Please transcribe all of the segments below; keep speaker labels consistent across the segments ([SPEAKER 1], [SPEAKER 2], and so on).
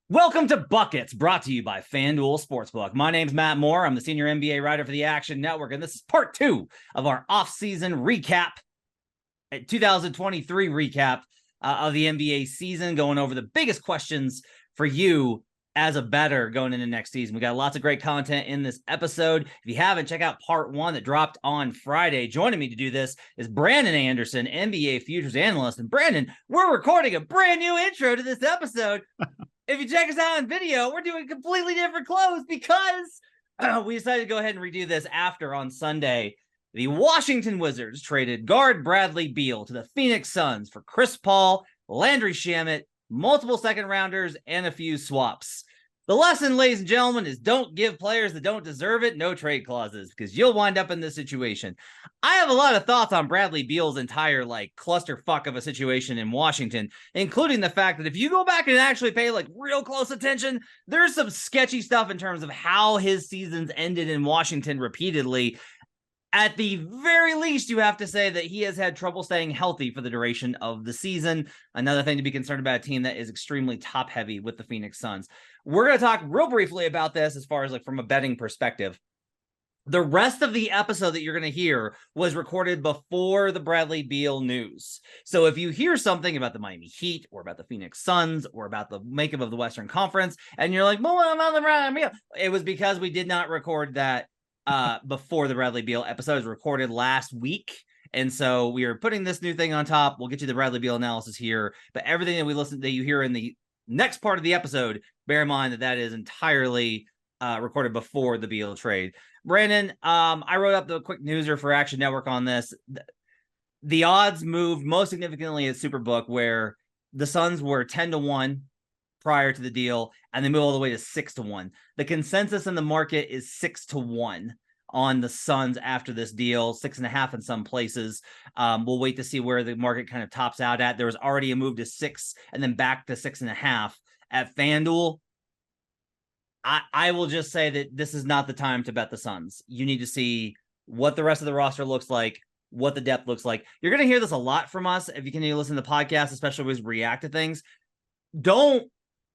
[SPEAKER 1] Welcome to Buckets, brought to you by FanDuel Sportsbook. My name's Matt Moore. I'm the senior NBA writer for the Action Network, and this is part 2 of our off-season recap, 2023 recap of the NBA season, going over the biggest questions for you as a bettor going into next season. We got lots of great content in this episode. If you haven't, check out part 1 that dropped on Friday. Joining me to do this is Brandon Anderson, NBA futures analyst. And Brandon, we're recording a brand new intro to this episode. If you check us out on video, we're doing completely different clothes because we decided to go ahead and redo this after on Sunday. The Washington Wizards traded guard Bradley Beal to the Phoenix Suns for Chris Paul, Landry Shamet, multiple second rounders, and a few swaps. The lesson, ladies and gentlemen, is don't give players that don't deserve it no trade clauses, because you'll wind up in this situation. I have a lot of thoughts on Bradley Beal's entire clusterfuck of a situation in Washington, including the fact that if you go back and actually pay real close attention, there's some sketchy stuff in terms of how his seasons ended in Washington repeatedly. At the very least, you have to say that he has had trouble staying healthy for the duration of the season. Another thing to be concerned about, a team that is extremely top heavy with the Phoenix Suns. We're going to talk real briefly about this as far as from a betting perspective. The rest of the episode that you're going to hear was recorded before the Bradley Beal news. So if you hear something about the Miami Heat or about the Phoenix Suns or about the makeup of the Western Conference, and you're like, well, I'm on the Bradley Beal, it was because we did not record that before the Bradley Beal episode. Was recorded last week. And so we are putting this new thing on top. We'll get you the Bradley Beal analysis here, but everything that you hear in the next part of the episode, bear in mind that is entirely recorded before the Beal trade. Brandon, I wrote up the quick newser for Action Network on this. The odds moved most significantly at Superbook, where the Suns were 10-1 prior to the deal, and they move all the way to 6-1. The consensus in the market is 6-1 on the Suns after this deal, 6.5 in some places. We'll wait to see where the market kind of tops out at. There was already a move to 6 and then back to 6.5 at FanDuel. I will just say that this is not the time to bet the Suns. You need to see what the rest of the roster looks like, what the depth looks like. You're going to hear this a lot from us if you continue to listen to the podcast, especially as we react to things.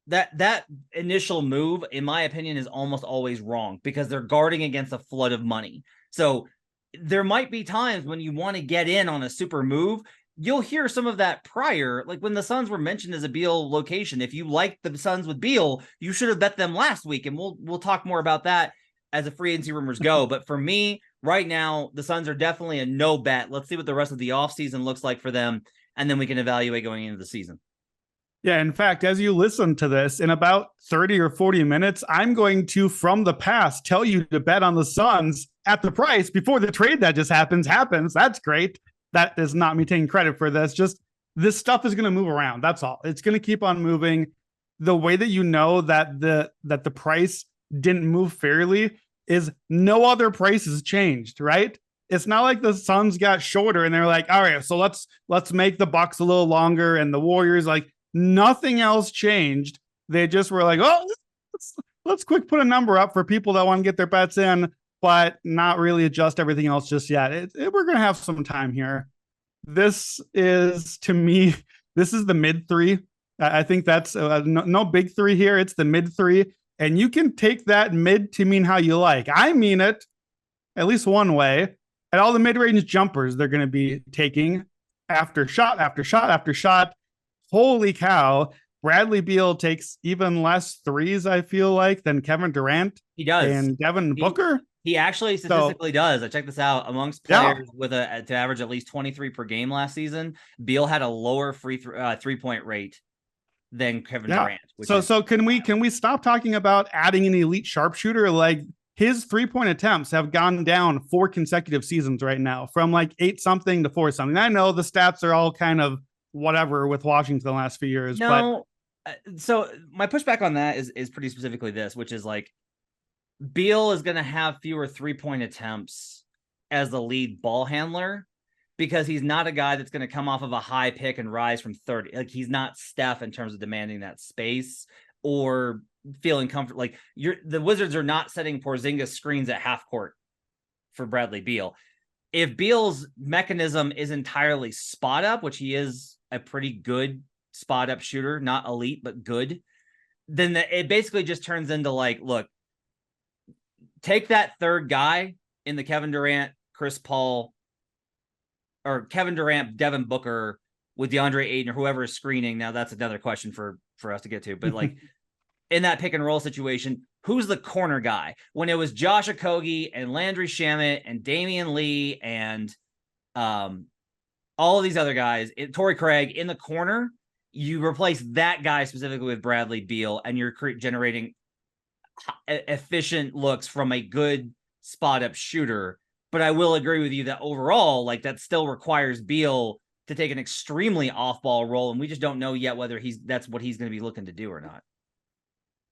[SPEAKER 1] That initial move, in my opinion, is almost always wrong because they're guarding against a flood of money. So there might be times when you want to get in on a super move. You'll hear some of that prior, like when the Suns were mentioned as a Beal location. If you like the Suns with Beal, you should have bet them last week, and we'll talk more about that as the free agency rumors go. But for me, right now, the Suns are definitely a no bet. Let's see what the rest of the offseason looks like for them, and then we can evaluate going into the season.
[SPEAKER 2] Yeah, in fact, as you listen to this, in about 30 or 40 minutes, I'm going to, from the past, tell you to bet on the Suns at the price before the trade that just happens. That's great. That is not me taking credit for this. Just this stuff is going to move around. That's all. It's going to keep on moving. The way that you know that the price didn't move fairly is no other price has changed, right? It's not like the Suns got shorter and they're like, all right, so let's make the Bucks a little longer, and the Warriors, nothing else changed. They just were like, oh, let's quick put a number up for people that want to get their bets in, but not really adjust everything else just yet. We're going to have some time here. This is, to me, this is the mid 3. I think that's no big 3 here. It's the mid 3. And you can take that mid to mean how you like. I mean it at least one way. At all the mid-range jumpers they're going to be taking after shot, after shot, after shot. Holy cow. Bradley Beal takes even less threes, I feel like, than Kevin Durant.
[SPEAKER 1] He does.
[SPEAKER 2] And Devin Booker.
[SPEAKER 1] He actually statistically does. I checked this out. Amongst players with to average at least 23 per game last season, Beal had a lower three-point rate than Kevin Durant.
[SPEAKER 2] So can we stop talking about adding an elite sharpshooter? His 3-point attempts have gone down 4 consecutive seasons right now, from 8-something to 4-something. I know the stats are all kind of whatever with Washington the last few years.
[SPEAKER 1] No, so my pushback on that is pretty specifically this, which is Beal is going to have fewer 3-point attempts as the lead ball handler because he's not a guy that's going to come off of a high pick and rise from 30. He's not Steph in terms of demanding that space or feeling comfortable. The Wizards are not setting Porzingis screens at half court for Bradley Beal. If Beal's mechanism is entirely spot up, which he is a pretty good spot up shooter, not elite, but good, then it basically just turns into like, look, take that third guy in the Kevin Durant, Chris Paul, or Kevin Durant, Devin Booker with DeAndre Ayton or whoever is screening. Now that's another question for us to get to, but like in that pick and roll situation, who's the corner guy? When it was Josh Okogie and Landry Shamet and Damian Lee and all of these other guys, Torrey Craig in the corner, you replace that guy specifically with Bradley Beal, and you're generating efficient looks from a good spot up shooter. But I will agree with you that overall, like that still requires Beal to take an extremely off-ball role, and we just don't know yet whether that's what he's going to be looking to do or not.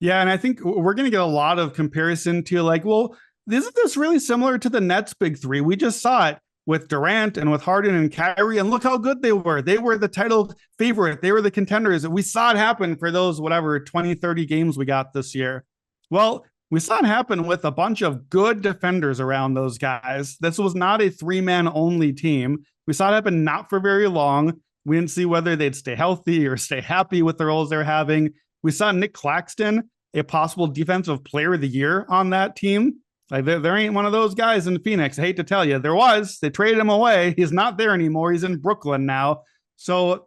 [SPEAKER 2] Yeah, and I think we're going to get a lot of comparison to like, well, isn't this really similar to the Nets' big three? We just saw it with Durant and with Harden and Kyrie, and look how good they were. They were the title favorite. They were the contenders. We saw it happen for those, 20, 30 games we got this year. Well, we saw it happen with a bunch of good defenders around those guys. This was not a three-man only team. We saw it happen not for very long. We didn't see whether they'd stay healthy or stay happy with the roles they're having. We saw Nick Claxton, a possible defensive player of the year on that team. Like there ain't one of those guys in Phoenix. I hate to tell you, there was. They traded him away. He's not there anymore. He's in Brooklyn now. So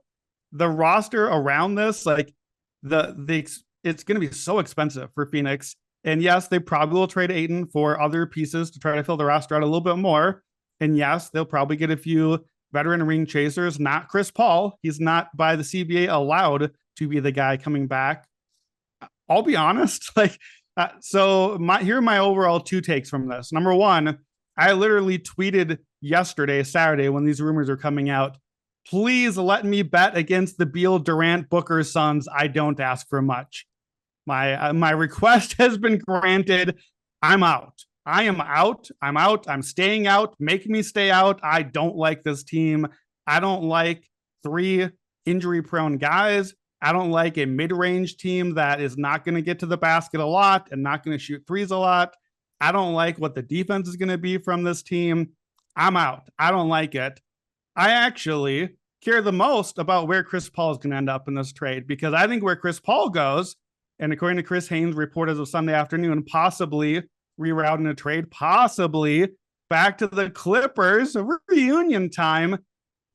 [SPEAKER 2] the roster around this, like it's going to be so expensive for Phoenix. And yes, they probably will trade Ayton for other pieces to try to fill the roster out a little bit more. And yes, they'll probably get a few veteran ring chasers, not Chris Paul. He's not by the CBA allowed to be the guy coming back. I'll be honest, here are my overall two takes from this. Number one, I literally tweeted yesterday, Saturday, when these rumors are coming out, please let me bet against the Beal, Durant, Booker Suns. I don't ask for much. My request has been granted. I'm out. I am out. I'm out. I'm staying out. Make me stay out. I don't like this team. I don't like three injury-prone guys. I don't like a mid-range team that is not going to get to the basket a lot and not going to shoot threes a lot. I don't like what the defense is going to be from this team. I'm out. I don't like it. I actually care the most about where Chris Paul is going to end up in this trade, because I think where Chris Paul goes, and according to Chris Haynes' report as of Sunday afternoon, possibly rerouting a trade, possibly back to the Clippers, a reunion time.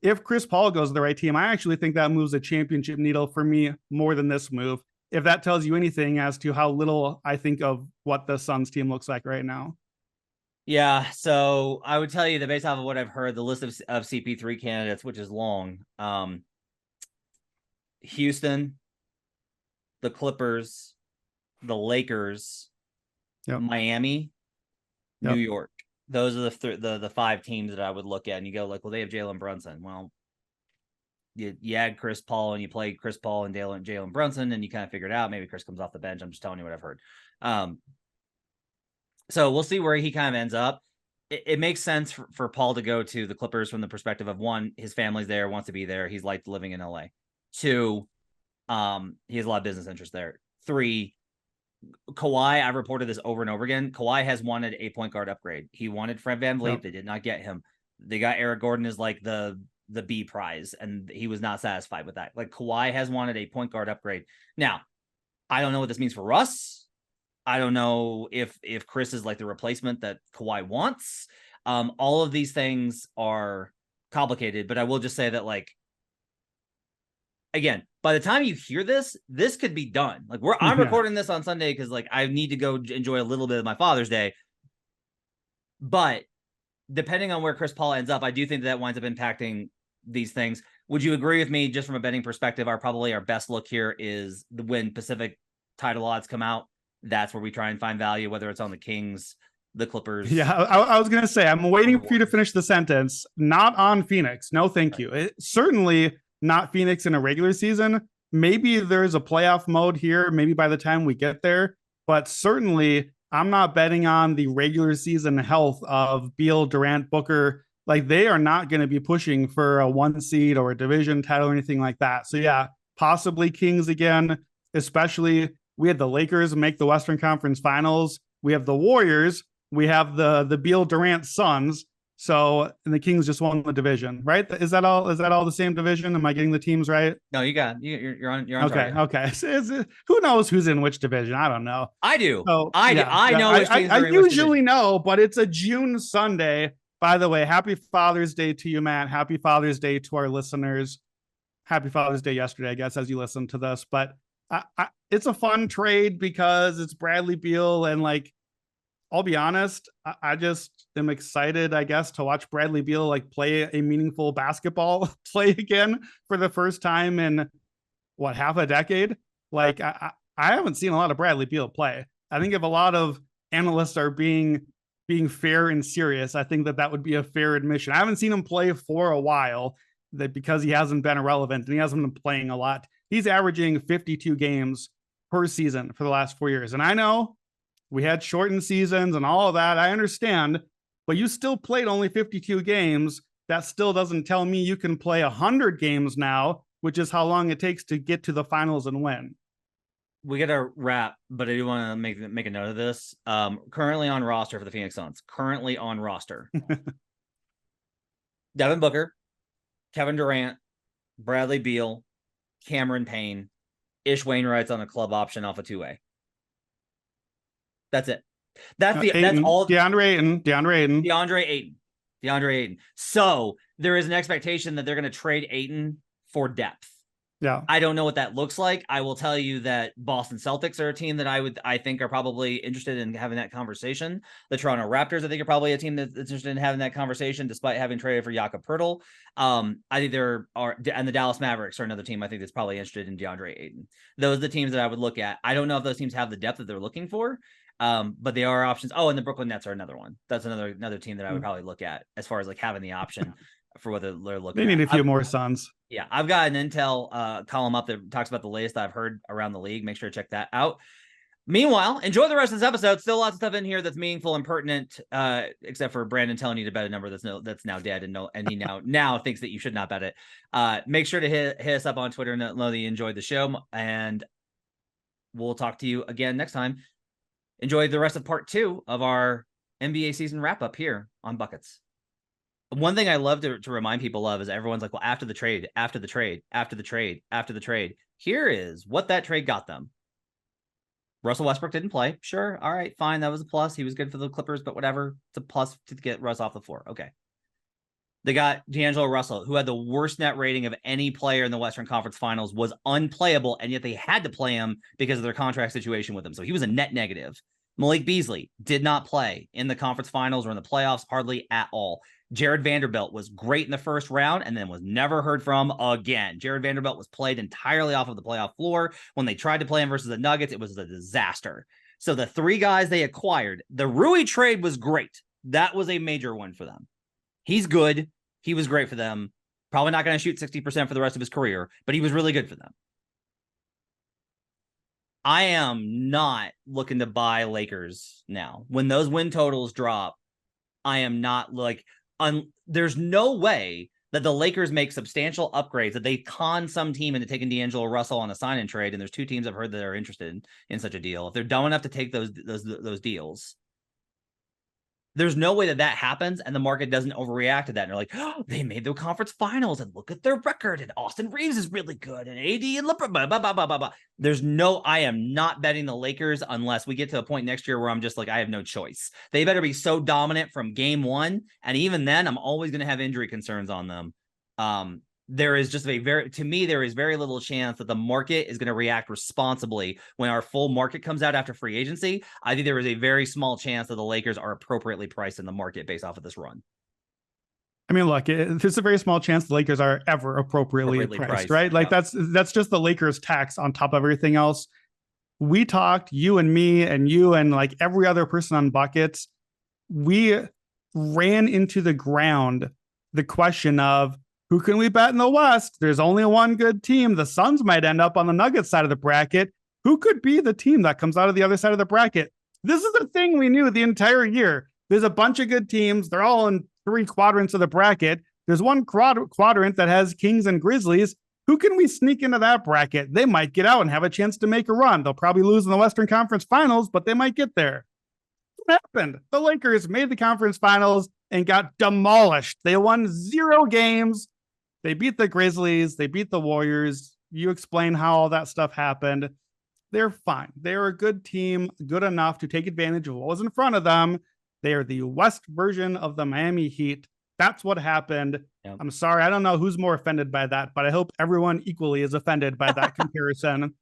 [SPEAKER 2] If Chris Paul goes to the right team, I actually think that moves a championship needle for me more than this move. If that tells you anything as to how little I think of what the Suns team looks like right now.
[SPEAKER 1] Yeah, so I would tell you that based off of what I've heard, the list of CP3 candidates, which is long, Houston, the Clippers, the Lakers, Miami, New York. Those are the five teams that I would look at, and you go like, well, they have Jalen Brunson. Well, you add Chris Paul and you play Chris Paul and Jalen Brunson, and you kind of figure it out. Maybe Chris comes off the bench. I'm just telling you what I've heard. So we'll see where he kind of ends up. It makes sense for Paul to go to the Clippers from the perspective of, one, his family's there, wants to be there. He's liked living in LA. Two, he has a lot of business interest there. Three, Kawhi, I've reported this over and over again. Kawhi has wanted a point guard upgrade. He wanted Fred VanVleet. Yep. They did not get him. They got Eric Gordon as like the B prize, and he was not satisfied with that. Like, Kawhi has wanted a point guard upgrade. Now, I don't know what this means for Russ. I don't know if Chris is like the replacement that Kawhi wants. All of these things are complicated, but I will just say that, like, again, by the time you hear this could be done. Like, I'm recording this on Sunday because, like, I need to go enjoy a little bit of my Father's Day. But depending on where Chris Paul ends up, I do think that winds up impacting these things. Would you agree with me, just from a betting perspective, probably our best look here is when Pacific title odds come out? That's where we try and find value, whether it's on the Kings, the Clippers.
[SPEAKER 2] Yeah, I was going to say, I'm waiting for you to finish the sentence. Not on Phoenix. No, thank you. Certainly not Phoenix in a regular season. Maybe there's a playoff mode here, maybe by the time we get there. But certainly, I'm not betting on the regular season health of Beal, Durant, Booker. Like, they are not going to be pushing for a 1 seed or a division title or anything like that. So yeah, possibly Kings again, especially. We had the Lakers make the Western Conference Finals. We have the Warriors. We have the Beal Durant Suns. So, and the Kings just won the division, right? Is that all? Is that all the same division? Am I getting the teams right?
[SPEAKER 1] No, you're on
[SPEAKER 2] Okay,
[SPEAKER 1] target.
[SPEAKER 2] okay. Who knows who's in which division? I don't know.
[SPEAKER 1] I do.
[SPEAKER 2] So
[SPEAKER 1] I know which teams
[SPEAKER 2] I
[SPEAKER 1] are in which
[SPEAKER 2] usually
[SPEAKER 1] division.
[SPEAKER 2] know, but it's a June Sunday. By the way, happy Father's Day to you, Matt. Happy Father's Day to our listeners. Happy Father's Day yesterday, I guess, as you listen to this. But it's a fun trade because it's Bradley Beal, and like, I'll be honest, I just am excited, I guess, to watch Bradley Beal like play a meaningful basketball play again for the first time in what, half a decade. Like, I haven't seen a lot of Bradley Beal play. I think if a lot of analysts are being fair and serious, I think that would be a fair admission. I haven't seen him play for a while, that because he hasn't been irrelevant and he hasn't been playing a lot. He's averaging 52 games per season for the last 4 years. And I know we had shortened seasons and all of that. I understand, but you still played only 52 games. That still doesn't tell me you can play 100 games now, which is how long it takes to get to the finals and win.
[SPEAKER 1] We got to wrap, but I do want to make a note of this. Currently on roster for the Phoenix Suns. Currently on roster. Devin Booker, Kevin Durant, Bradley Beal, Cameron Payne, Ish Wainwright's on a club option off a 2-way. That's it. That's all. DeAndre Ayton. So there is an expectation that they're going to trade Ayton for depth.
[SPEAKER 2] Yeah.
[SPEAKER 1] I don't know what that looks like. I will tell you that Boston Celtics are a team that I think are probably interested in having that conversation. The Toronto Raptors, I think, are probably a team that's interested in having that conversation, despite having traded for Jakob Poeltl. I think and the Dallas Mavericks are another team I think that's probably interested in DeAndre Ayton. Those are the teams that I would look at. I don't know if those teams have the depth that they're looking for. But they are options. Oh, and the Brooklyn Nets are another one. That's another team that I would probably look at as far as like having the option for what they're looking.
[SPEAKER 2] They need a few more Suns.
[SPEAKER 1] Yeah, I've got an intel column up that talks about the latest I've heard around the league. Make sure to check that out. Meanwhile, enjoy the rest of this episode. Still lots of stuff in here that's meaningful and pertinent, except for Brandon telling you to bet a number that's now dead, and he now thinks that you should not bet it. Make sure to hit us up on Twitter and let know that you enjoyed the show, and we'll talk to you again next time. Enjoy the rest of part 2 of our NBA season wrap up here on Buckets. One thing I love to remind people of is everyone's like, well, after the trade, here is what that trade got them. Russell Westbrook didn't play. Sure. All right, fine. That was a plus. He was good for the Clippers, but whatever. It's a plus to get Russ off the floor. Okay. They got D'Angelo Russell, who had the worst net rating of any player in the Western Conference Finals, was unplayable, and yet they had to play him because of their contract situation with him. So he was a net negative. Malik Beasley did not play in the conference finals or in the playoffs hardly at all. Jared Vanderbilt was great in the first round and then was never heard from again. Jared Vanderbilt was played entirely off of the playoff floor. When they tried to play him versus the Nuggets, it was a disaster. So the 3 guys they acquired, the Rui trade was great. That was a major one for them. He's good. He was great for them. Probably not going to shoot 60% for the rest of his career, but he was really good for them. I am not looking to buy Lakers now. When those win totals drop, I am not like, there's no way that the Lakers make substantial upgrades, that they con some team into taking D'Angelo Russell on a sign and trade. And there's 2 teams I've heard that are interested in such a deal. If they're dumb enough to take those deals, there's no way that happens and the market doesn't overreact to that. And they're like, oh, they made the conference finals and look at their record. And Austin Reeves is really good. And AD and LeBron, blah, blah, blah, blah, blah. I am not betting the Lakers unless we get to a point next year where I'm just like, I have no choice. They better be so dominant from game 1. And even then, I'm always going to have injury concerns on them. There is just there is very little chance that the market is going to react responsibly when our full market comes out after free agency. I think there is a very small chance that the Lakers are appropriately priced in the market based off of this run.
[SPEAKER 2] I mean, look, there's a very small chance the Lakers are ever appropriately priced, right? Like that's just the Lakers tax on top of everything else. We talked, you and me and you and like every other person on Buckets, we ran into the ground the question of, who can we bet in the West? There's only one good team. The Suns might end up on the Nuggets side of the bracket. Who could be the team that comes out of the other side of the bracket? This is the thing we knew the entire year. There's a bunch of good teams. They're all in 3 quadrants of the bracket. There's one quadrant that has Kings and Grizzlies. Who can we sneak into that bracket? They might get out and have a chance to make a run. They'll probably lose in the Western Conference Finals, but they might get there. What happened? The Lakers made the conference finals. and got demolished. They won 0 games. They beat the Grizzlies. They beat the Warriors. You explain how all that stuff happened. They're fine. They're a good team, good enough to take advantage of what was in front of them. They are the West version of the Miami Heat. That's what happened. Yep. I'm sorry. I don't know who's more offended by that, but I hope everyone equally is offended by that comparison.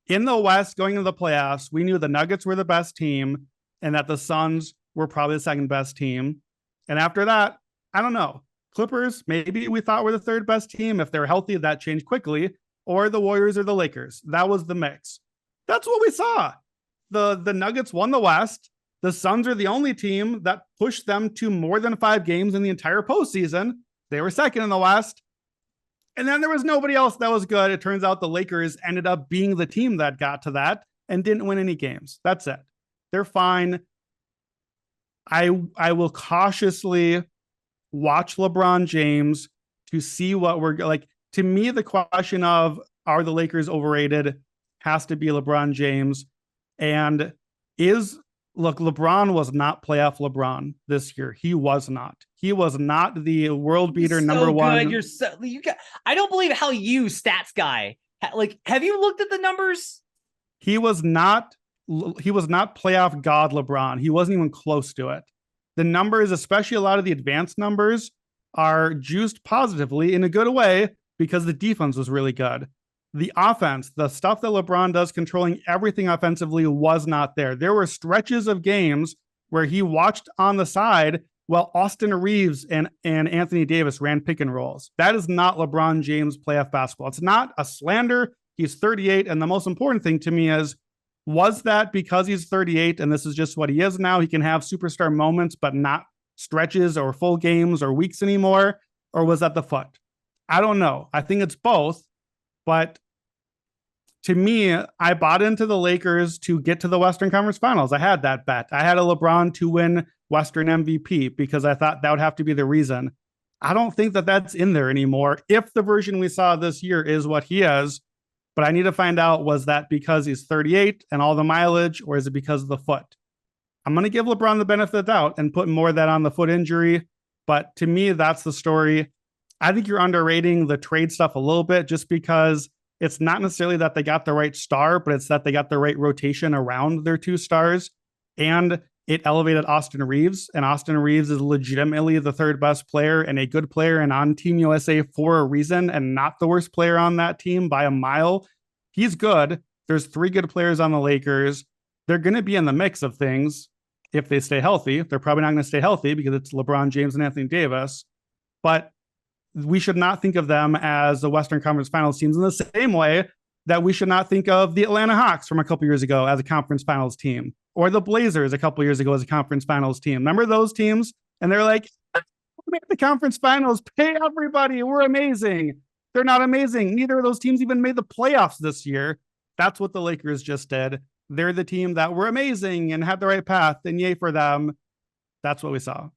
[SPEAKER 2] In the West, going into the playoffs, we knew the Nuggets were the best team and that the Suns were probably the second best team. And after that, I don't know. Clippers, maybe we thought were the third best team. If they're healthy, that changed quickly. Or the Warriors or the Lakers. That was the mix. That's what we saw. The Nuggets won the West. The Suns are the only team that pushed them to more than 5 games in the entire postseason. They were second in the West. And then there was nobody else that was good. It turns out the Lakers ended up being the team that got to that and didn't win any games. That's it. They're fine. I will cautiously watch LeBron James to see what we're like. To me, the question of are the Lakers overrated has to be LeBron James. And LeBron was not playoff LeBron this year. He was not. He was not the world beater number one.
[SPEAKER 1] I don't believe how you stats guy. Like, have you looked at the numbers?
[SPEAKER 2] He was not playoff God LeBron. He wasn't even close to it. The numbers, especially a lot of the advanced numbers, are juiced positively in a good way because the defense was really good. The offense, the stuff that LeBron does controlling everything offensively was not there. There were stretches of games where he watched on the side while Austin Reeves and Anthony Davis ran pick and rolls. That is not LeBron James playoff basketball. It's not a slander. He's 38. And the most important thing to me is, was that because he's 38 and this is just what he is now? He can have superstar moments, but not stretches or full games or weeks anymore? Or was that the foot? I don't know. I think it's both. But to me, I bought into the Lakers to get to the Western Conference Finals. I had that bet. I had a LeBron to win Western MVP because I thought that would have to be the reason. I don't think that that's in there anymore. If the version we saw this year is what he is, but I need to find out, was that because he's 38 and all the mileage, or is it because of the foot? I'm going to give LeBron the benefit of the doubt and put more of that on the foot injury. But to me, that's the story. I think you're underrating the trade stuff a little bit just because it's not necessarily that they got the right star, but it's that they got the right rotation around their 2 stars. And it elevated Austin Reeves. And Austin Reeves is legitimately the 3rd best player and a good player and on Team USA for a reason and not the worst player on that team by a mile. He's good. There's 3 good players on the Lakers. They're going to be in the mix of things if they stay healthy. They're probably not going to stay healthy because it's LeBron James and Anthony Davis. But we should not think of them as the Western Conference Finals teams in the same way that we should not think of the Atlanta Hawks from a couple years ago as a conference finals team, or the Blazers a couple years ago as a conference finals team. Remember those teams? And they're like, we made the conference finals, pay everybody, we're amazing. They're not amazing. Neither of those teams even made the playoffs this year. That's what the Lakers just did. They're the team that were amazing and had the right path, and yay for them. That's what we saw.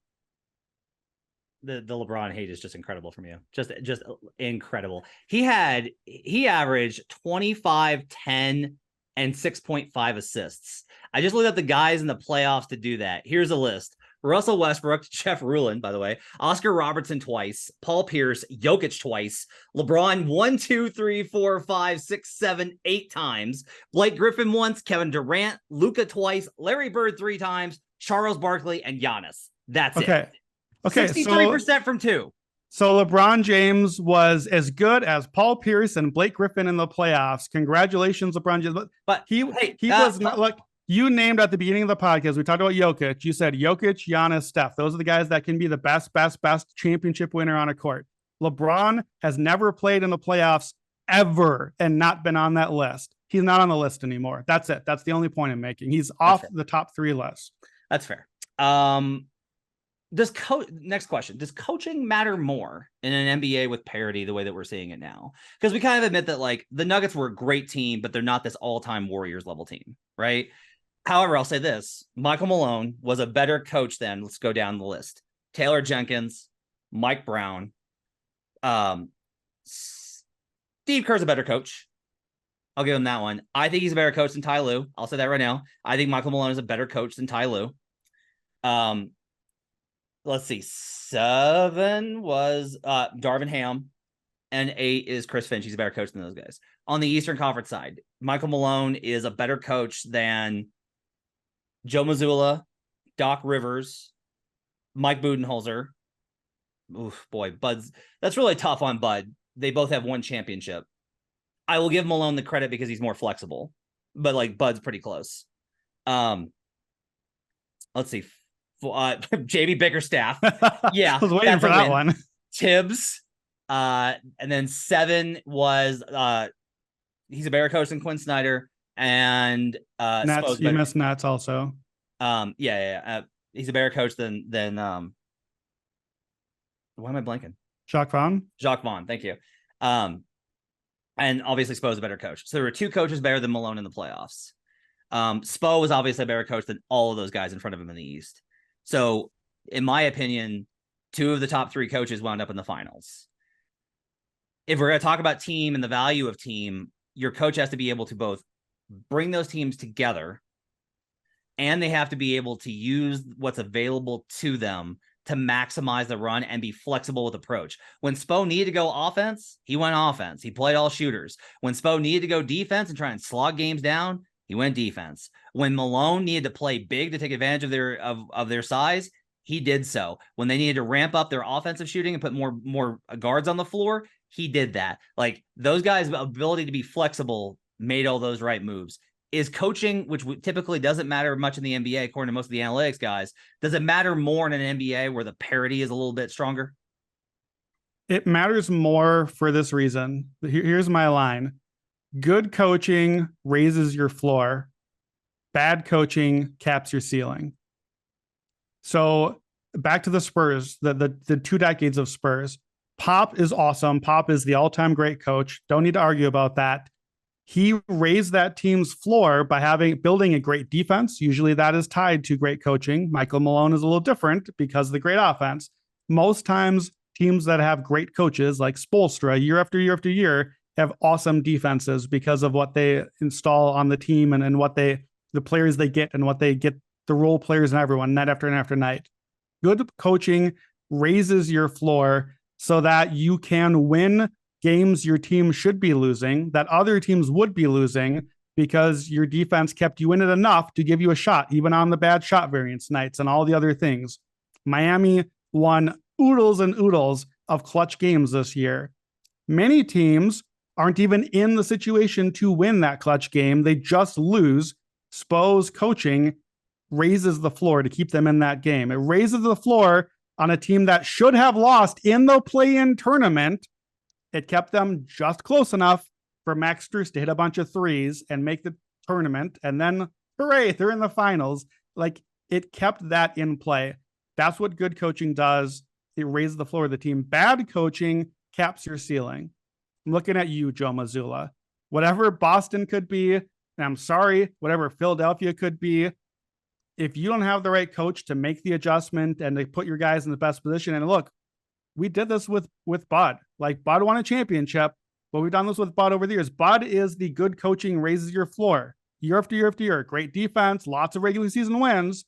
[SPEAKER 1] The LeBron hate is just incredible from you. Just incredible. He averaged 25, 10, and 6.5 assists. I just looked at the guys in the playoffs to do that. Here's a list. Russell Westbrook, Jeff Rulin, by the way, Oscar Robertson twice, Paul Pierce, Jokic twice, LeBron 1, 2, 3, 4, 5, 6, 7, 8 times, Blake Griffin once, Kevin Durant, Luka twice, Larry Bird 3 times, Charles Barkley, and Giannis. That's it. Okay, 63% from 2.
[SPEAKER 2] So LeBron James was as good as Paul Pierce and Blake Griffin in the playoffs. Congratulations, LeBron James. But he was not like you named at the beginning of the podcast. We talked about Jokic. You said Jokic, Giannis, Steph. Those are the guys that can be the best championship winner on a court. LeBron has never played in the playoffs ever and not been on that list. He's not on the list anymore. That's it. That's the only point I'm making. He's off the top 3 list.
[SPEAKER 1] That's fair. Next question. Does coaching matter more in an NBA with parity the way that we're seeing it now? Because we kind of admit that like the Nuggets were a great team, but they're not this all-time Warriors level team, right? However, I'll say this. Michael Malone was a better coach than, let's go down the list, Taylor Jenkins, Mike Brown. Steve Kerr's a better coach. I'll give him that one. I think he's a better coach than Ty Lue. I'll say that right now. I think Michael Malone is a better coach than Ty Lue. let's see. 7 was Darvin Ham, and 8 is Chris Finch. He's a better coach than those guys. On the Eastern Conference side, Michael Malone is a better coach than Joe Mazzulla, Doc Rivers, Mike Budenholzer. Oof, boy, Bud's. That's really tough on Bud. They both have 1 championship. I will give Malone the credit because he's more flexible, but like Bud's pretty close. Let's see. JB Bickerstaff. Yeah,
[SPEAKER 2] I was waiting for that one.
[SPEAKER 1] Tibbs. And then 7 was he's a better coach than Quinn Snyder. And
[SPEAKER 2] Nats, you missed Nats also.
[SPEAKER 1] He's a better coach than why am I blanking?
[SPEAKER 2] Jacques
[SPEAKER 1] Vaughn, thank you. And obviously Spo's a better coach. So there were 2 coaches better than Malone in the playoffs. Spo was obviously a better coach than all of those guys in front of him in the East. So in my opinion, 2 of the top 3 coaches wound up in the finals. If we're going to talk about team and the value of team, your coach has to be able to both bring those teams together, and they have to be able to use what's available to them to maximize the run and be flexible with approach. When Spo needed to go offense, he went offense. He played all shooters. When Spo needed to go defense and try and slog games down, he went defense. When Malone needed to play big to take advantage of their size, he did so. When they needed to ramp up their offensive shooting and put more guards on the floor, he did that. Like, those guys' ability to be flexible made all those right moves. Is coaching, which typically doesn't matter much in the NBA, according to most of the analytics guys, does it matter more in an NBA where the parity is a little bit stronger?
[SPEAKER 2] It matters more for this reason. Here's my line. Good coaching raises your floor. Bad coaching caps your ceiling. So back to the Spurs, the 2 decades of Spurs. Pop is awesome. Pop is the all-time great coach. Don't need to argue about that. He raised that team's floor by building a great defense. Usually that is tied to great coaching. Michael Malone is a little different because of the great offense. Most times, teams that have great coaches like Spoelstra year after year after year have awesome defenses because of what they install on the team and what the players they get and what they get, the role players and everyone night after night after night. Good coaching raises your floor so that you can win games your team should be losing, that other teams would be losing, because your defense kept you in it enough to give you a shot, even on the bad shot variance nights and all the other things. Miami won oodles and oodles of clutch games this year. Many teams aren't even in the situation to win that clutch game. They just lose. Spo's coaching raises the floor to keep them in that game. It raises the floor on a team that should have lost in the play-in tournament. It kept them just close enough for Max Strus to hit a bunch of threes and make the tournament. And then, hooray, they're in the finals. Like, it kept that in play. That's what good coaching does. It raises the floor of the team. Bad coaching caps your ceiling. I'm looking at you, Joe Mazzulla. Whatever Boston could be, and I'm sorry, whatever Philadelphia could be, if you don't have the right coach to make the adjustment and to put your guys in the best position, and look, we did this with Bud. Like, Bud won a championship, but we've done this with Bud over the years. Bud is the good coaching raises your floor year after year after year. Great defense, lots of regular season wins.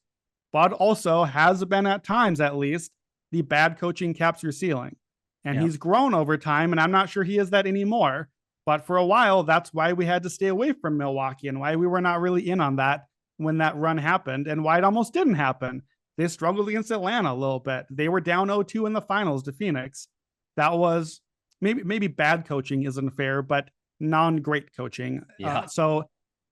[SPEAKER 2] Bud also has been, at times at least, the bad coaching caps your ceiling. And he's grown over time, and I'm not sure he is that anymore. But for a while, that's why we had to stay away from Milwaukee and why we were not really in on that when that run happened and why it almost didn't happen. They struggled against Atlanta a little bit. They were down 0-2 in the finals to Phoenix. That was maybe bad coaching isn't fair, but non-great coaching. So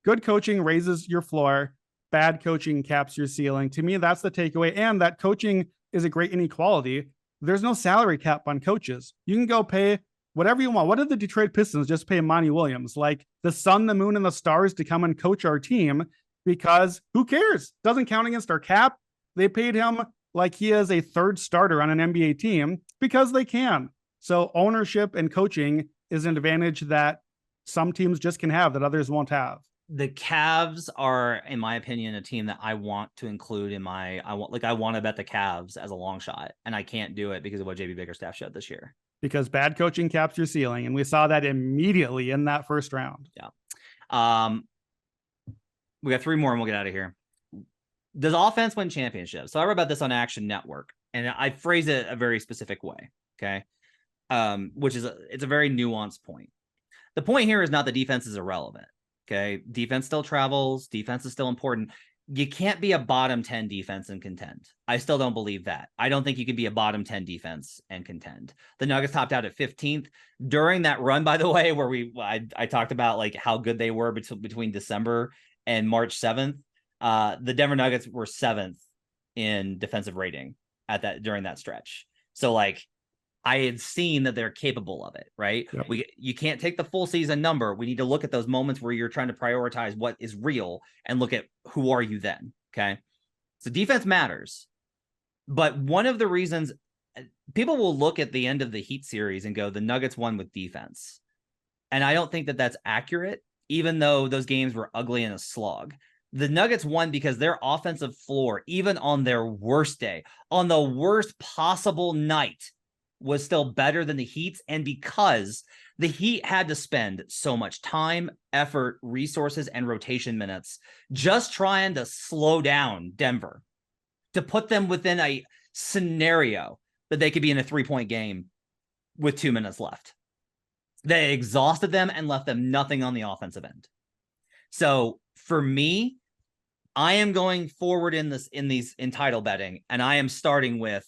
[SPEAKER 2] good coaching raises your floor. Bad coaching caps your ceiling. To me, that's the takeaway. And that coaching is a great inequality. There's no salary cap on coaches. You can go pay whatever you want. What did the Detroit Pistons just pay Monty Williams? Like, the sun, the moon, and the stars to come and coach our team, because who cares? Doesn't count against our cap. They paid him like he is a third starter on an NBA team because they can. So ownership and coaching is an advantage that some teams just can have that others won't have.
[SPEAKER 1] The Cavs are, in my opinion, a team that I want to include in my, I want to bet the Cavs as a long shot, and I can't do it because of what JB Bickerstaff showed this year.
[SPEAKER 2] Because bad coaching caps your ceiling, and we saw that immediately in that first round.
[SPEAKER 1] Yeah. We got 3 more and we'll get out of here. Does offense win championships? So I read about this on Action Network. and I phrase it a very specific way. Okay. Which is it's a very nuanced point. The point here is not that defense is irrelevant. Okay. Defense still travels. Defense is still important. You can't be a bottom 10 defense and contend. I still don't believe that. I don't think you can be a bottom 10 defense and contend. The Nuggets topped out at 15th during that run, by the way, where I talked about like how good they were between December and March 7th. The Denver Nuggets were 7th in defensive rating during that stretch. So like, I had seen that they're capable of it, right?
[SPEAKER 2] Yep.
[SPEAKER 1] You can't take the full season number. We need to look at those moments where you're trying to prioritize what is real and look at who are you then, okay? So defense matters. But one of the reasons people will look at the end of the Heat series and go, the Nuggets won with defense. And I don't think that that's accurate, even though those games were ugly and a slog. The Nuggets won because their offensive floor, even on their worst day, on the worst possible night, was still better than the Heat's, and because the Heat had to spend so much time, effort, resources, and rotation minutes just trying to slow down Denver, to put them within a scenario that they could be in a 3-point game with 2 minutes left. They exhausted them and left them nothing on the offensive end. So for me, I am going forward in title betting, and I am starting with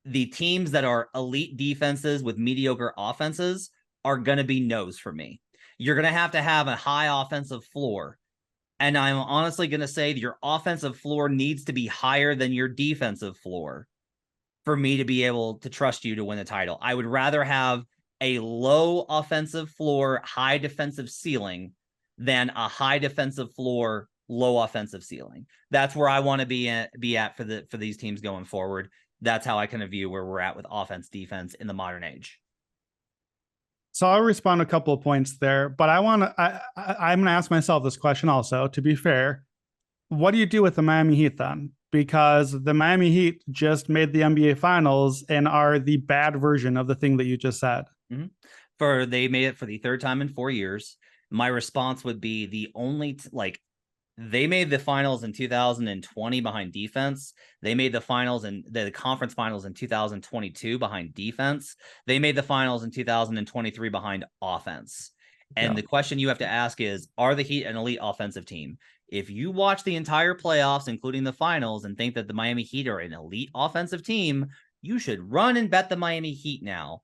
[SPEAKER 1] the teams that are elite defenses with mediocre offenses are going to be no's for me. You're going to have a high offensive floor. And I'm honestly going to say your offensive floor needs to be higher than your defensive floor for me to be able to trust you to win the title. I would rather have a low offensive floor, high defensive ceiling than a high defensive floor, low offensive ceiling. That's where I want to be at for these teams going forward. That's how I kind of view where we're at with offense, defense in the modern age.
[SPEAKER 2] So I'll respond to a couple of points there, but I'm going to ask myself this question also, to be fair. What do you do with the Miami Heat then? Because the Miami Heat just made the NBA Finals and are the bad version of the thing that you just said.
[SPEAKER 1] Mm-hmm. They made it for the third time in 4 years. My response would be they made the finals in 2020 behind defense. They made the finals and the conference finals in 2022 behind defense. They made the finals in 2023 behind offense. And the question you have to ask is, are the Heat an elite offensive team? If you watch the entire playoffs, including the finals, and think that the Miami Heat are an elite offensive team, you should run and bet the Miami Heat now.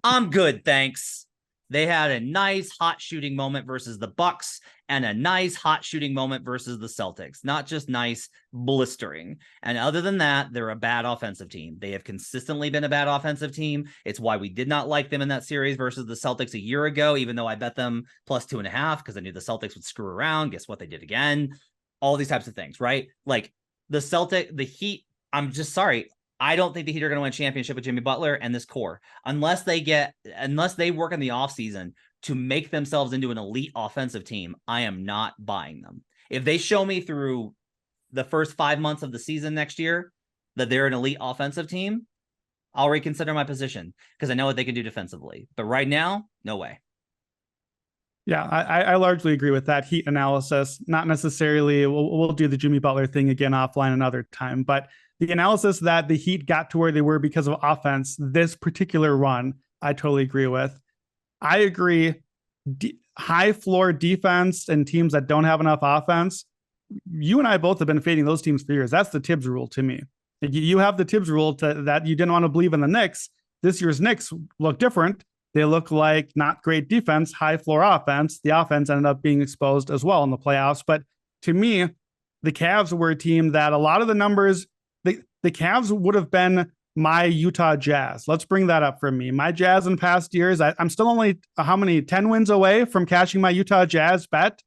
[SPEAKER 1] I'm good, thanks. They had a nice hot shooting moment versus the Bucks and a nice hot shooting moment versus the Celtics. Not just nice, blistering. And other than that, they're a bad offensive team. They have consistently been a bad offensive team. It's why we did not like them in that series versus the Celtics a year ago, even though I bet them plus 2.5 because I knew the Celtics would screw around. Guess what? They did again. All these types of things, right? Like the Heat, I'm just sorry. I don't think the Heat are going to win a championship with Jimmy Butler and this core unless they work in the offseason to make themselves into an elite offensive team. I am not buying them. If they show me through the first 5 months of the season next year that they're an elite offensive team, I'll reconsider my position because I know what they can do defensively. But right now, no way.
[SPEAKER 2] Yeah, I largely agree with that Heat analysis. Not necessarily, we'll do the Jimmy Butler thing again offline another time, but the analysis that the Heat got to where they were because of offense, this particular run, I totally agree with. I agree. High floor defense and teams that don't have enough offense, you and I both have been fading those teams for years. That's the Tibbs rule to me. You have the Tibbs rule that you didn't want to believe in the Knicks. This year's Knicks look different. They look like not great defense, high floor offense. The offense ended up being exposed as well in the playoffs. But to me, the Cavs were a team that a lot of the numbers, the Cavs would have been my Utah Jazz. Let's bring that up for me. My Jazz in past years, I'm still only 10 wins away from cashing my Utah Jazz bet.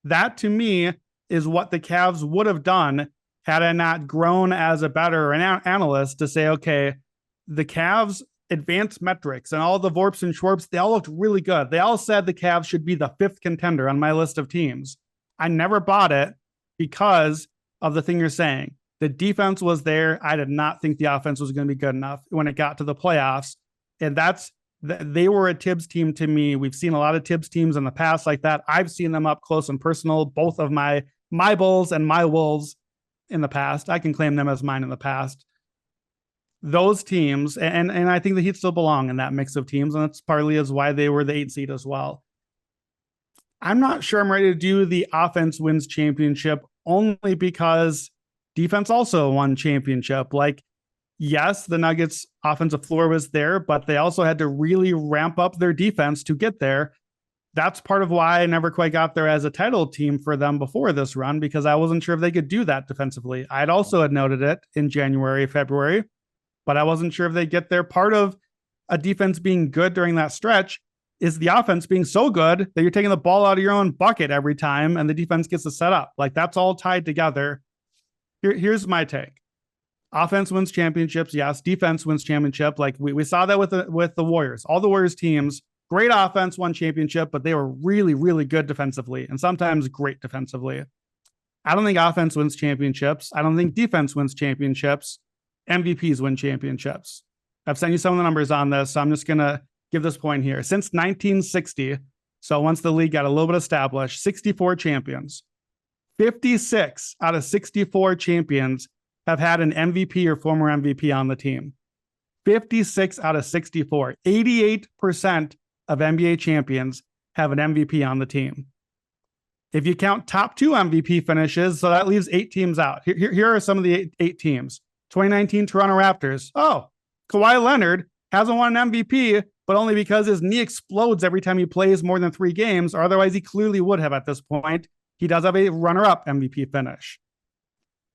[SPEAKER 2] That to me is what the Cavs would have done had I not grown as a better analyst to say, okay, the Cavs advanced metrics and all the Vorps and Schwarps, they all looked really good. They all said the Cavs should be the 5th contender on my list of teams. I never bought it because of the thing you're saying. The defense was there. I did not think the offense was going to be good enough when it got to the playoffs. And they were a Tibbs team to me. We've seen a lot of Tibbs teams in the past like that. I've seen them up close and personal, both of my Bulls and my Wolves in the past. I can claim them as mine in the past. those teams, and I think the Heat still belong in that mix of teams, and that's partly is why they were the 8 seed as well. I'm not sure I'm ready to do the offense wins championship only because defense also won championship. Like, yes, the Nuggets offensive floor was there, but they also had to really ramp up their defense to get there. That's part of why I never quite got there as a title team for them before this run, because I wasn't sure if they could do that defensively. I'd also had noted it in January, February, but I wasn't sure if they get there. Part of a defense being good during that stretch is the offense being so good that you're taking the ball out of your own bucket every time and the defense gets to set up. Like, that's all tied together. Here's my take. Offense wins championships, yes. Defense wins championship. Like we saw that with the Warriors. All the Warriors teams, great offense, won championship, but they were really, really good defensively and sometimes great defensively. I don't think offense wins championships. I don't think defense wins championships. MVPs win championships. I've sent you some of the numbers on this, so I'm just going to give this point here. Since 1960, so once the league got a little bit established, 64 champions. 56 out of 64 champions have had an MVP or former MVP on the team. 56 out of 64. 88% of NBA champions have an MVP on the team. If you count top 2 MVP finishes, so that leaves 8 teams out. Here are some of the eight teams. 2019 Toronto Raptors. Oh, Kawhi Leonard hasn't won an MVP, but only because his knee explodes every time he plays more than 3 games, or otherwise he clearly would have at this point. He does have a runner-up MVP finish.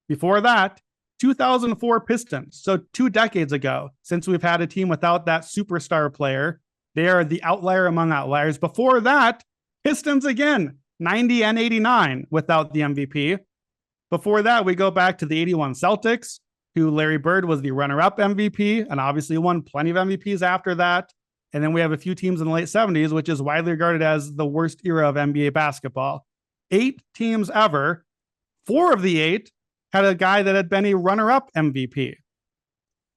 [SPEAKER 2] Before that, 2004 Pistons. So 2 decades ago, since we've had a team without that superstar player, they are the outlier among outliers. Before that, Pistons again, 90 and 89 without the MVP. Before that, we go back to the 81 Celtics, who Larry Bird was the runner-up MVP and obviously won plenty of MVPs after that. And then we have a few teams in the late 70s, which is widely regarded as the worst era of NBA basketball. 8 teams ever. 4 of the 8 had a guy that had been a runner-up MVP.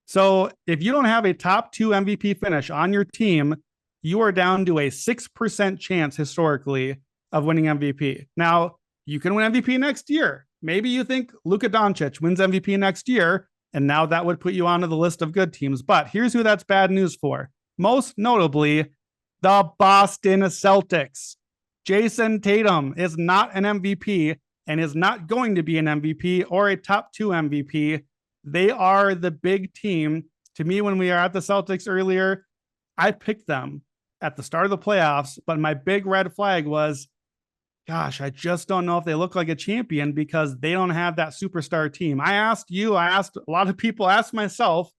[SPEAKER 2] So if you don't have a top 2 MVP finish on your team, you are down to a 6% chance historically of winning MVP. Now, you can win MVP next year. Maybe you think Luka Doncic wins MVP next year, and now that would put you onto the list of good teams. But here's who that's bad news for. Most notably, the Boston Celtics. Jason Tatum is not an MVP and is not going to be an MVP or a top 2 MVP. They are the big team. To me, when we are at the Celtics earlier, I picked them at the start of the playoffs, but my big red flag was, gosh, I just don't know if they look like a champion because they don't have that superstar team. I asked you, I asked a lot of people, I asked myself,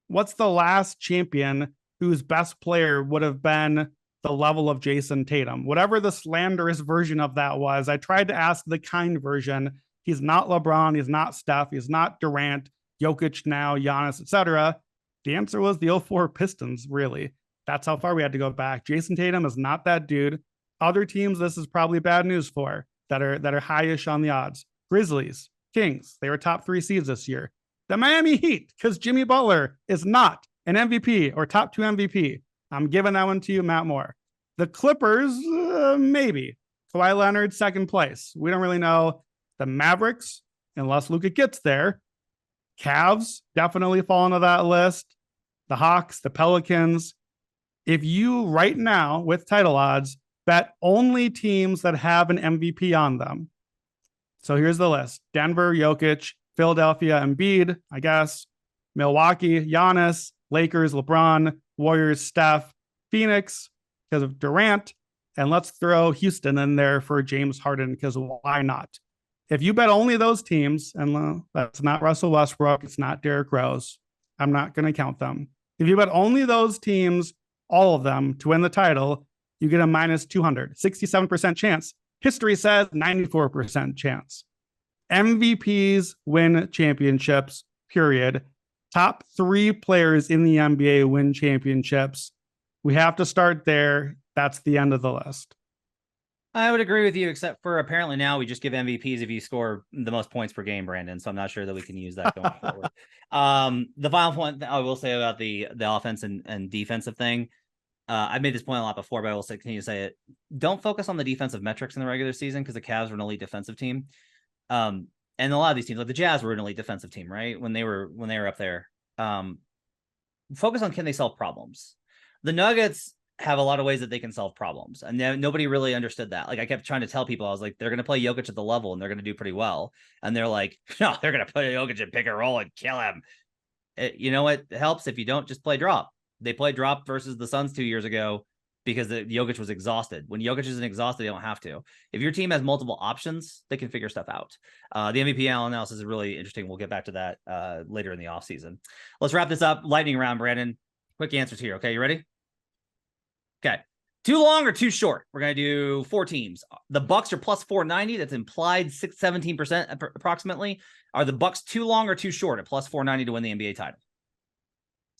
[SPEAKER 2] what's the last champion whose best player would have been the level of Jason Tatum? Whatever the slanderous version of that was, I tried to ask the kind version. He's not LeBron, he's not Steph, he's not Durant, Jokic now, Giannis, etc. The answer was the 04 Pistons, really. That's how far we had to go back. Jason Tatum is not that dude. Other teams, this is probably bad news for that are high-ish on the odds. Grizzlies, Kings, they were top 3 seeds this year. The Miami Heat, because Jimmy Butler is not an MVP or top 2 MVP. I'm giving that one to you, Matt Moore. The Clippers, maybe. Kawhi Leonard, second place. We don't really know. The Mavericks, unless Luka gets there. Cavs, definitely fall into that list. The Hawks, the Pelicans. If you, right now, with title odds, bet only teams that have an MVP on them. So here's the list. Denver, Jokic, Philadelphia, Embiid, I guess. Milwaukee, Giannis, Lakers, LeBron, Warriors, Steph, Phoenix, because of Durant, and let's throw Houston in there for James Harden, because why not? If you bet only those teams, and that's not Russell Westbrook, it's not Derrick Rose, I'm not going to count them. If you bet only those teams, all of them, to win the title, you get a minus 200, 67% chance. History says 94% chance. MVPs win championships, period. Top 3 players in the NBA win championships. We have to start there. That's the end of the list.
[SPEAKER 1] I would agree with you, except for apparently now we just give MVPs if you score the most points per game, Brandon. So I'm not sure that we can use that going forward. The final point I will say about the offense and defensive thing. I made this point a lot before, but I will continue to say it. Don't focus on the defensive metrics in the regular season because the Cavs were an elite defensive team. And a lot of these teams, like the Jazz, were an elite defensive team, right? When they were up there. focus on, can they solve problems? The Nuggets have a lot of ways that they can solve problems, and nobody really understood that. Like, I kept trying to tell people, I was like, they're going to play Jokic at the level and they're going to do pretty well. And they're like, no, they're going to put Jokic in pick and roll and kill him. You know what helps if you don't just play drop. They played drop versus the Suns 2 years ago because the Jokic was exhausted. When Jokic isn't exhausted, they don't have to. If your team has multiple options, they can figure stuff out. The MVP analysis is really interesting. We'll get back to that later in the offseason. Let's wrap this up. Lightning round, Brandon. Quick answers here. Okay, you ready? Okay. Too long or too short? We're going to do 4 teams. The Bucks are plus 490. That's implied 17% approximately. Are the Bucks too long or too short at plus 490 to win the NBA title?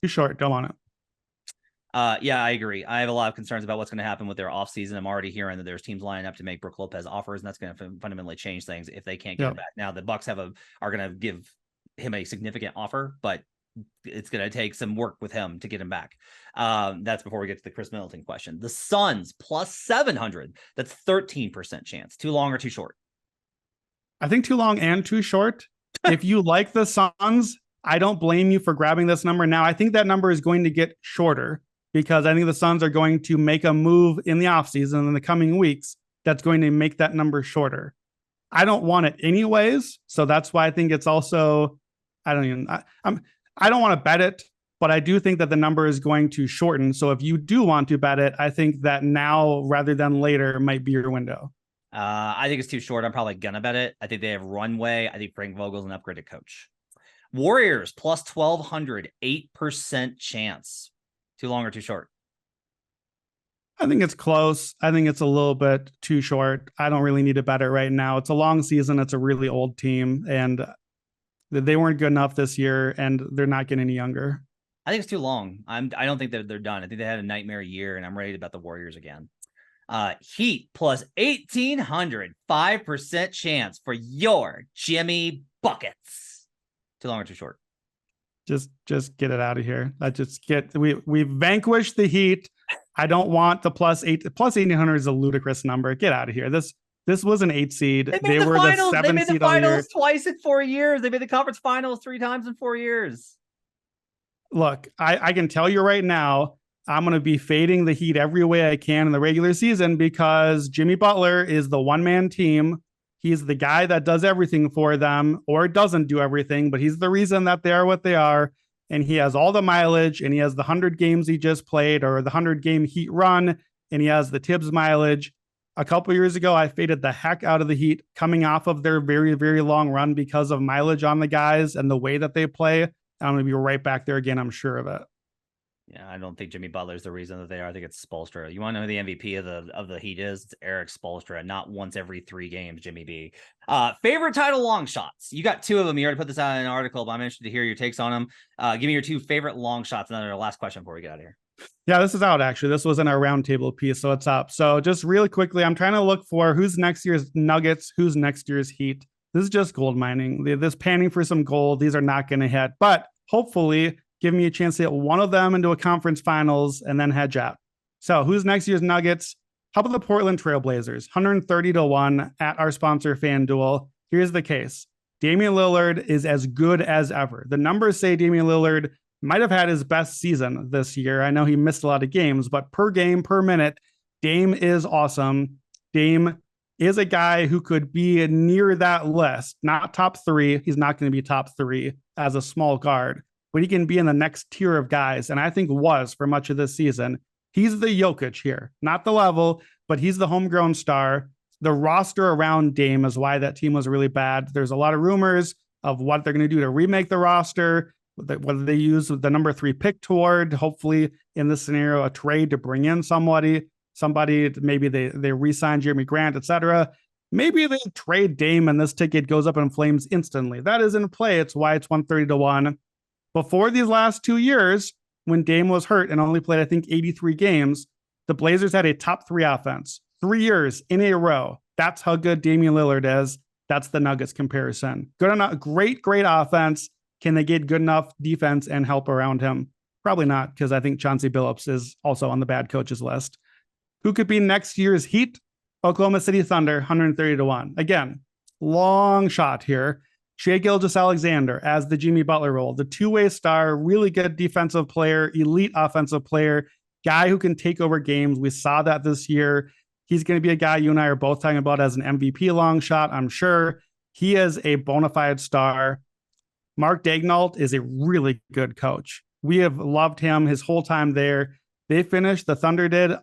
[SPEAKER 2] Too short. Don't want it.
[SPEAKER 1] Yeah, I agree. I have a lot of concerns about what's going to happen with their offseason. I'm already hearing that there's teams lining up to make Brook Lopez offers, and that's going to fundamentally change things if they can't get him back. Now, the Bucks are going to give him a significant offer, but it's going to take some work with him to get him back. That's before we get to the Chris Middleton question. The Suns plus 700. That's 13% chance. Too long or too short?
[SPEAKER 2] I think too long and too short. If you like the Suns, I don't blame you for grabbing this number. Now, I think that number is going to get shorter because I think the Suns are going to make a move in the offseason in the coming weeks that's going to make that number shorter. I don't want it anyways. So that's why I think it's also, I don't want to bet it, but I do think that the number is going to shorten. So if you do want to bet it, I think that now rather than later might be your window.
[SPEAKER 1] I think it's too short. I'm probably going to bet it. I think they have runway. I think Frank Vogel's an upgraded coach. Warriors plus 1,200, 8% chance. Too long or too short?
[SPEAKER 2] I think it's close. I think it's a little bit too short. I don't really need to bet it right now. It's a long season. It's a really old team, and they weren't good enough this year, and they're not getting any younger.
[SPEAKER 1] I think it's too long. I don't think that they're done. I think they had a nightmare year, and I'm ready to bet the Warriors again. Heat plus 1,800, 5% chance for your Jimmy Buckets. Too long or too short?
[SPEAKER 2] Just get it out of here. We vanquished the Heat. I don't want the plus 1,800 is a ludicrous number. Get out of here. This was an 8 seed. They were the 7 seed. They made the
[SPEAKER 1] finals twice in 4 years. They made the conference finals 3 times in 4 years.
[SPEAKER 2] Look, I can tell you right now, I'm going to be fading the Heat every way I can in the regular season because Jimmy Butler is the one-man team. He's the guy that does everything for them or doesn't do everything, but he's the reason that they are what they are. And he has all the mileage, and he has the 100 games he just played or the 100-game Heat run, and he has the Tibbs mileage. A couple years ago, I faded the heck out of the Heat coming off of their very, very long run because of mileage on the guys and the way that they play. I'm going to be right back there again. I'm sure of it.
[SPEAKER 1] Yeah, I don't think Jimmy Butler's the reason that they are. I think it's Spoelstra. You want to know who the MVP of the Heat is? It's Eric Spoelstra. Not once every 3 games, Jimmy B. Favorite title long shots. You got 2 of them. You already put this out in an article, but I'm interested to hear your takes on them. Give me your 2 favorite long shots. And then our last question before we get out of here.
[SPEAKER 2] Yeah, this is out actually. This was in our roundtable piece, so it's up. So just really quickly, I'm trying to look for who's next year's Nuggets, who's next year's Heat. This is just gold mining. This panning for some gold. These are not going to hit, but hopefully give me a chance to get one of them into a conference finals and then hedge out. So who's next year's Nuggets? How about the Portland Trailblazers? 130-1 at our sponsor, FanDuel. Here's the case. Damian Lillard is as good as ever. The numbers say Damian Lillard might have had his best season this year. I know he missed a lot of games, but per game, per minute, Dame is awesome. Dame is a guy who could be near that list, not top 3. He's not going to be top 3 as a small guard, but he can be in the next tier of guys. And I think was for much of this season. He's the Jokic here, not the level, but he's the homegrown star. The roster around Dame is why that team was really bad. There's a lot of rumors of what they're going to do to remake the roster, whether they use the number 3 pick toward, hopefully in this scenario, a trade to bring in somebody, maybe they re-sign Jeremy Grant, etc. Maybe they trade Dame and this ticket goes up in flames instantly. That is in play. It's why it's 130-1. Before these last 2 years, when Dame was hurt and only played, I think, 83 games, the Blazers had a top 3 offense 3 years in a row. That's how good Damian Lillard is. That's the Nuggets comparison. Good enough, great offense. Can they get good enough defense and help around him? Probably not, because I think Chauncey Billups is also on the bad coaches list. Who could be next year's Heat? Oklahoma City Thunder, 130-1. Again, long shot here. Shea Gilgeous-Alexander as the Jimmy Butler role, the two-way star, really good defensive player, elite offensive player, guy who can take over games. We saw that this year. He's going to be a guy you and I are both talking about as an MVP long shot, I'm sure. He is a bona fide star. Mark Daignault is a really good coach. We have loved him his whole time there. They finished, the Thunder did,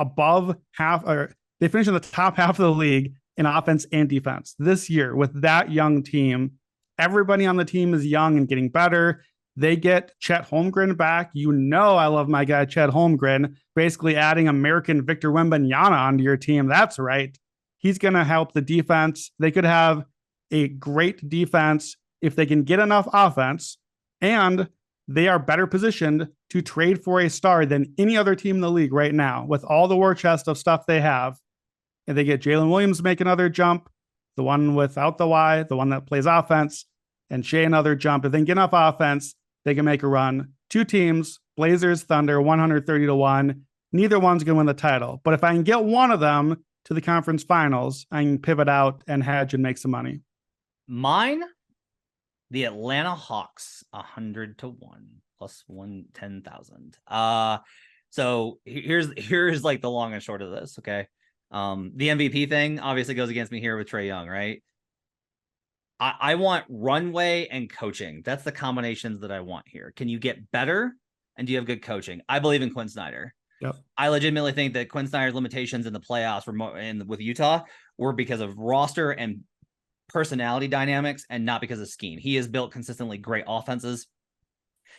[SPEAKER 2] above half, or they finished in the top half of the league in offense and defense this year with that young team. Everybody on the team is young and getting better. They get Chet Holmgren back. You know I love my guy Chet Holmgren, basically adding American Victor Wembanyama onto your team. That's right. He's going to help the defense. They could have a great defense if they can get enough offense, and they are better positioned to trade for a star than any other team in the league right now with all the war chest of stuff they have. And they get Jalen Williams to make another jump, the one without the Y, the one that plays offense, and Shea another jump. If they get enough offense, they can make a run. Two teams, Blazers, Thunder, 130-1. Neither one's going to win the title. But if I can get one of them to the conference finals, I can pivot out and hedge and make some money.
[SPEAKER 1] Mine, the Atlanta Hawks, 100-1 plus 110,000. So here's like the long and short of this. Okay. The MVP thing obviously goes against me here with Trae Young, right? I want runway and coaching. That's the combinations that I want here. Can you get better? And do you have good coaching? I believe in Quinn Snyder.
[SPEAKER 2] Yep.
[SPEAKER 1] I legitimately think that Quinn Snyder's limitations in the playoffs with Utah were because of roster and personality dynamics and not because of scheme. He has built consistently great offenses.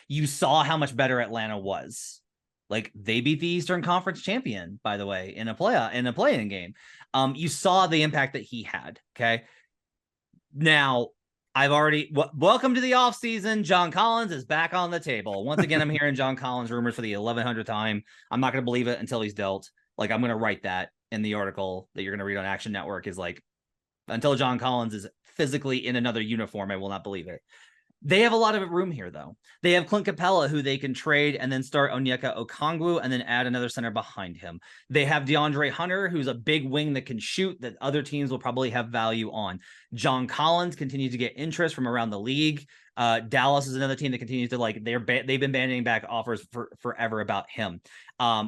[SPEAKER 1] You saw how much better Atlanta was. Like, they beat the Eastern Conference champion, by the way, in a play-in game. You saw the impact that he had. Okay. Now, I've already welcome to the offseason. John Collins is back on the table. Once again, I'm hearing John Collins rumors for the 1100th time. I'm not going to believe it until he's dealt. Like, I'm going to write that in the article that you're going to read on Action Network, is like, until John Collins is physically in another uniform, I will not believe it. They have a lot of room here, though. They have Clint Capella, who they can trade and then start Onyeka Okongwu and then add another center behind him. They have DeAndre Hunter, who's a big wing that can shoot that other teams will probably have value on. John Collins continues to get interest from around the league. Dallas is another team that continues to, like, they've been banding back offers for forever about him.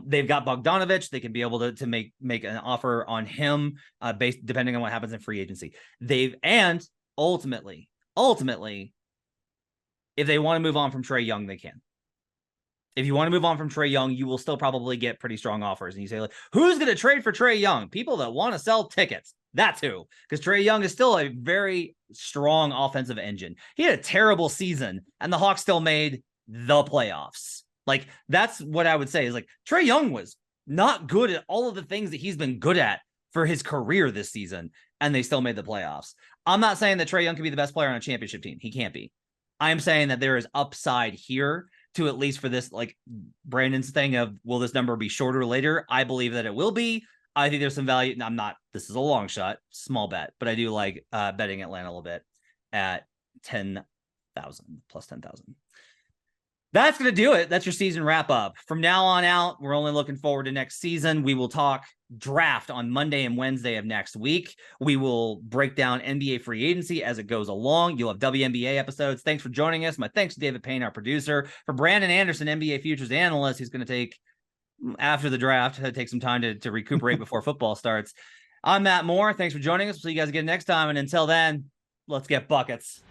[SPEAKER 1] They've got Bogdanovich. They can be able to make an offer on him based depending on what happens in free agency. And ultimately, if they want to move on from Trae Young, they can. If you want to move on from Trae Young, you will still probably get pretty strong offers. And you say, like, who's going to trade for Trae Young? People that want to sell tickets. That's who. Because Trae Young is still a very strong offensive engine. He had a terrible season, and the Hawks still made the playoffs. Like, that's what I would say is, like, Trae Young was not good at all of the things that he's been good at for his career this season, and they still made the playoffs. I'm not saying that Trae Young can be the best player on a championship team. He can't be. I'm saying that there is upside here to, at least for this, like Brandon's thing of, will this number be shorter later? I believe that it will be. I think there's some value. This is a long shot, small bet, but I do like betting Atlanta a little bit at 10,000 plus 10,000. That's going to do it. That's your season wrap up. From now on out, we're only looking forward to next season. We will talk draft on Monday and Wednesday of next week. We will break down NBA free agency as it goes along. You'll have WNBA episodes. Thanks for joining us. My thanks to David Payne, our producer. For Brandon Anderson, NBA futures analyst, who's going to take, after the draft, take some time to recuperate before football starts. I'm Matt Moore. Thanks for joining us. We'll see you guys again next time. And until then, let's get buckets.